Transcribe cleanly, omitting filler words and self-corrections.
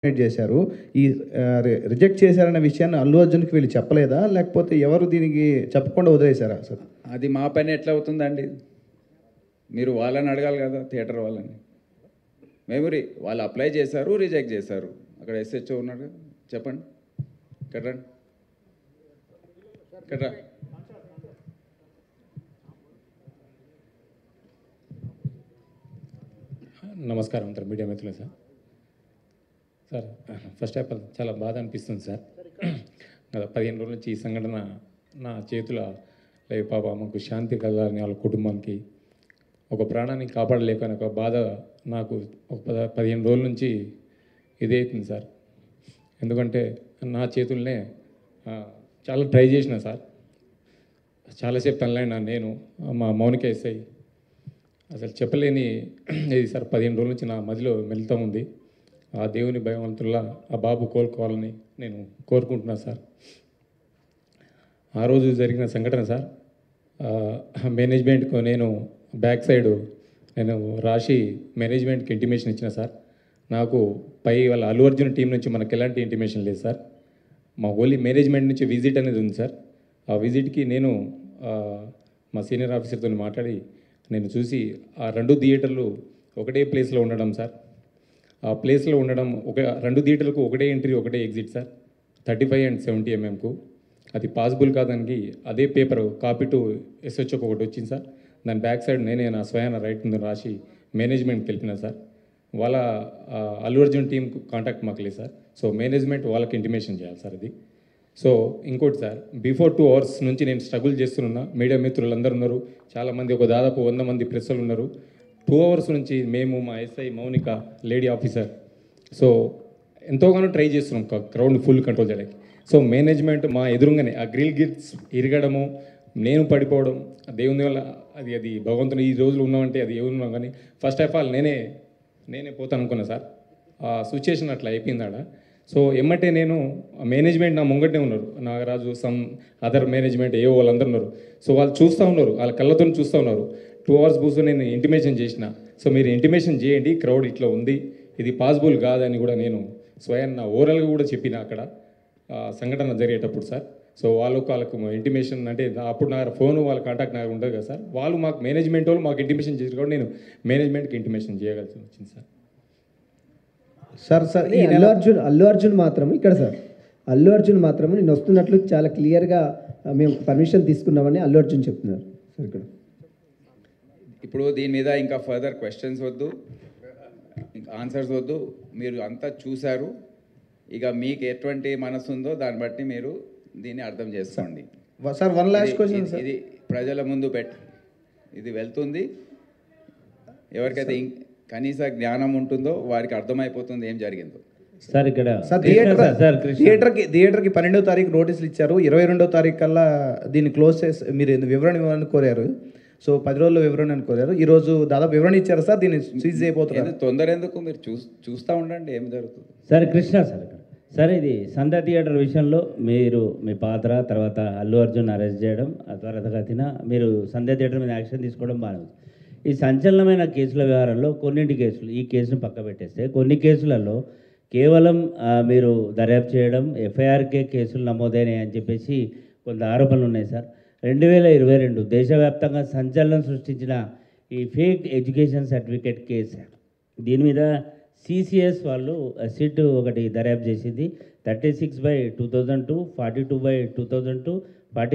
చేశారు. ఈ రిజెక్ట్ చేశారన్న విషయాన్ని అల్లు అర్జున్‌కి వీళ్ళు చెప్పలేదా? లేకపోతే ఎవరు దీనికి చెప్పకుండా వదిలేసారా అసలు? అది మా పని ఎట్లా అవుతుందండి? మీరు వాళ్ళని అడగాలి కదా, థియేటర్ వాళ్ళని. వాళ్ళు అప్లై చేశారు, రిజెక్ట్ చేశారు. అక్కడ ఎస్హెచ్ఓ ఉన్నాడు కదా, చెప్పండి. ఇక్కడ రండి, ఇక్కడ రా. నమస్కారం సార్, మీడియా మిత్రులు sir. Sir first of all చాలా బాధ అనిపిస్తుంది సార్. గత 15 రోజుల నుంచి ఈ సంఘటన నా చేతుల లేదు. పాప మాకు శాంతి కలగాలని వాళ్ళ కుటుంబానికి ఒక ప్రాణాన్ని కాపాడలేకని ఒక బాధ నాకు ఒక 15 రోజుల నుంచి ఇదే అవుతుంది సార్. ఎందుకంటే నా చేతుల్నే చాలా ట్రై చేసిన సార్, చాలాసేపు తనలైనా నేను మా మౌనిక ఎస్ఐ అసలు చెప్పలేని ఇది సార్. 15 రోజుల నుంచి నా మదిలో మెలుతూ ఉంది. ఆ దేవుని భగవంతుల్లా ఆ బాబు కోలుకోవాలని నేను కోరుకుంటున్నాను సార్. ఆ రోజు జరిగిన సంఘటన సార్, మేనేజ్మెంట్కు నేను బ్యాక్ సైడ్ నేను రాసి మేనేజ్మెంట్కి ఇంటిమేషన్ ఇచ్చిన సార్. నాకు వాళ్ళ అల్లు అర్జున్ టీం నుంచి మనకు ఎలాంటి ఇంటిమేషన్ లేదు సార్. మా ఓన్లీ మేనేజ్మెంట్ నుంచి విజిట్ అనేది ఉంది సార్. ఆ విజిట్కి నేను మా సీనియర్ ఆఫీసర్తో మాట్లాడి నేను చూసి ఆ 2 థియేటర్లు ఒకటే ప్లేస్లో ఉండడం సార్. ఆ ప్లేస్లో ఉండడం రెండు థియేటర్లకు ఒకటే ఎంట్రీ ఒకటే ఎగ్జిట్ సార్. 35 and 70 mm అది పాసిబుల్ కాదానికి అదే పేపర్ కాపీ టు ఎస్హెచ్ఓకి ఒకటి వచ్చింది సార్. దాని బ్యాక్ సైడ్ నేనే నా స్వయాన రైట్ ముందు రాసి మేనేజ్మెంట్కి తెలిపిన సార్. వాళ్ళ అల్లు అర్జున్ టీంకు కాంటాక్ట్ మాకు లేదు సార్. సో మేనేజ్మెంట్ వాళ్ళకి ఇంటిమేషన్ చేయాలి సార్ ఇది. సో ఇంకోటి సార్, బిఫోర్ 2 hours నుంచి నేను స్ట్రగుల్ చేస్తున్నా. మీడియా మిత్రులు అందరూ ఉన్నారు, చాలామంది, ఒక దాదాపు 100 మంది ప్రెస్సులు ఉన్నారు. 2 hours నుంచి మేము, మా SI Mounika lady officer, so ఎంతోగానో ట్రై చేస్తున్నాం క్రౌడ్ ఫుల్ కంట్రోల్ చేయడానికి. సో మేనేజ్మెంట్ మా ఎదురుగానే ఆ గ్రిల్ గిట్స్ ఇరగడము, నేను పడిపోవడం, దేవుని వల్ల అది భగవంతుని ఈ రోజులు ఉన్నామంటే అది ఏమున్నాం. కానీ ఫస్ట్ ఆఫ్ ఆల్ నేనే పోతాను అనుకున్నా సార్. ఆ సిచ్యుయేషన్ అట్లా అయిపోయింది ఆడ. సో ఎమ్మటే నేను మేనేజ్మెంట్ నా ముంగటే ఉన్నారు, నాగరాజు, సమ్ అదర్ మేనేజ్మెంట్ ఏవో వాళ్ళందరూ ఉన్నారు. సో వాళ్ళు చూస్తూ ఉన్నారు, వాళ్ళ కళ్ళతో చూస్తూ ఉన్నారు. 2 hours కూర్చొని నేను ఇంటిమేషన్ చేసిన. సో మీరు ఇంటిమేషన్ చేయండి, క్రౌడ్ ఇట్లా ఉంది, ఇది పాసిబుల్ కాదని కూడా నేను స్వయం నా ఓరల్గా కూడా చెప్పిన అక్కడ సంఘటన జరిగేటప్పుడు సార్. సో వాళ్ళకు ఇంటిమేషన్ అంటే అప్పుడు నా ఫోను వాళ్ళ కాంటాక్ట్ నాకు ఉంటుంది కదా సార్. వాళ్ళు మాకు మేనేజ్మెంట్ వాళ్ళు మాకు ఇంటిమేషన్ చేసి కూడా నేను మేనేజ్మెంట్కి ఇంటిమేషన్ చేయగలిసి వచ్చింది సార్. సార్ ఈ అల్లు అర్జున్ మాత్రం ఇక్కడ సార్, అల్లు అర్జున్ మాత్రం నేను వస్తున్నట్లు చాలా క్లియర్గా మేము పర్మిషన్ తీసుకున్నామని అల్లు అర్జున్ చెప్తున్నారు సార్. ఇక్కడ ఇప్పుడు దీని మీద ఇంకా ఫర్దర్ క్వశ్చన్స్ వద్దు, ఇంకా ఆన్సర్స్ వద్దు. మీరు అంతా చూశారు, ఇక మీకు ఎటువంటి మనసు ఉందో దాన్ని బట్టి మీరు దీన్ని అర్థం చేసుకోండి sir. One last question sir. ఇది ప్రజల ముందు ఇది వెళ్తుంది. ఎవరికైతే కనీస జ్ఞానం ఉంటుందో వారికి అర్థమైపోతుంది ఏం జరిగిందో సార్. ఇక్కడ థియేటర్కి 12వ తారీఖు నోటీసులు ఇచ్చారు. 22వ తారీఖు కల్లా దీన్ని క్లోజ్ చేసి మీరు వివరణ ఇవ్వాలని కోరారు. సో 10 రోజుల్లో వివరణ అని కోరారు. ఈరోజు దాదాపు వివరణ ఇచ్చారు సార్. దీన్ని సీజ్ అయిపోతున్నారు. తొందర ఎందుకు, మీరు చూస్తూ ఉండండి ఏం జరుగుతుంది సార్. కృష్ణ సార్, సార్ ఇది సంధ్య థియేటర్ విషయంలో మీరు మీ పాత్ర, తర్వాత అల్లు అర్జున్ అరెస్ట్ చేయడం, ఆ త్వరగతిన మీరు సంధ్య థియేటర్ మీద యాక్షన్ తీసుకోవడం బాగా. ఈ సంచలనమైన కేసుల వ్యవహారంలో కొన్నింటి కేసులు, ఈ కేసును పక్క పెట్టేస్తే కొన్ని కేసులలో కేవలం మీరు దర్యాప్తు చేయడం, ఎఫ్ఐఆర్కే కేసులు నమోదైనాయి అని చెప్పేసి కొంత ఆరోపణలు ఉన్నాయి సార్. 2022 దేశవ్యాప్తంగా సంచలనం సృష్టించిన ఈ ఫేక్ ఎడ్యుకేషన్ సర్టిఫికేట్ కేసు, దీని మీద సిసిఎస్ వాళ్ళు సిట్ ఒకటి దర్యాప్తు చేసింది. 36/2002, 42/2002, 44